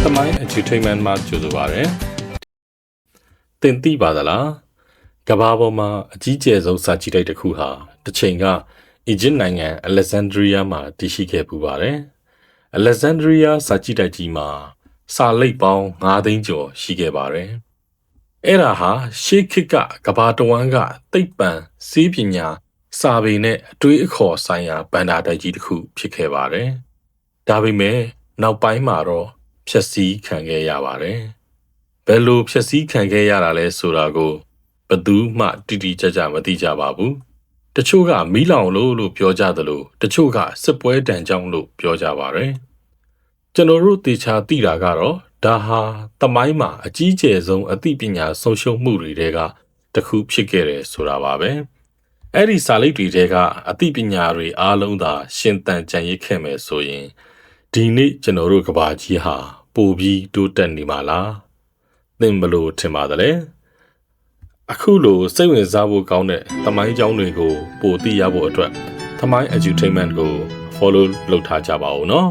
သမိုင်း entertainment မှာကြိုဆိုပါရစေ။တင်သိပါသလား။ကမ္ဘာပေါ်မှာအကြီးကျယ်ဆုံးစာကြည့်တိုက်တစ်ခုဟာတစ်ချိန်ကအီဂျစ်နိုင်ငံ Alexandria မှာတည်ရှိခဲ့ပူပါတယ်။ Alexandria စာကြည့်တိုက်ကြီးမှာစာလိပ်ပေါင်း9သိန်းကျော်ရှိခဲ့ပါတယ်။အဲ့ဒါဟာရှေးခေတ်ကကမ္ဘာတဝန်းကသိပ္ပံစေပညာစာပေနဲ့အတွေးအခေါ်ဆိုင်ရာဗန္ဒာတိုက်ကြီးတစ်ခုဖြစ်ခဲ့ပါတယ်။ဒါပေမဲ့နောက်ပိုင်းမှာတော့ဖျက်ဆီးခံခဲ့ရပါတယ်။ဘယ်လိုဖျက်ဆီးခံခဲ့ရတာလဲဆိုတာကိုဘယ်သူမှတိတိကျကျမသိကြပါဘူး။တချို့ကမီးလောင်လို့ပြောကြသလိုတချို့ကစစ်ပွဲတန်ကြောင်းလို့ပြောကြပါတယ်။ကျွန်တော်တို့တေချာသိတာကတော့ဒါဟာသမိုင်းမှာအကြီးကျယ်ဆုံးအသိပညာဆုံးရှုံးမှုတွေတဲကတစ်ခုဖြစ်ခဲ့တယ်ဆိုတာပါပဲ။အဲ့ဒီစာလိပ်တွေတဲကအသိပညာတွေအားလုံးသာရှင်သန်ကြံ့ရစ်ခဲ့မယ်ဆိုရင်ဒီနေ့ကျွန်တော်တို့ကဘာကြီးဟာပိုပြီးတိုးတက်နေမှာလားသင်ဘလို့ထင်ပါသလဲအခုလိုစိတ်ဝင်စားဖို့ကောင်းတဲ့သမိုင်းကြောင်းတွေကိုပိုသိရဖို့အတွက်သမိုင်း edutainment ကို follow လုပ်ထားကြပါဦးနော်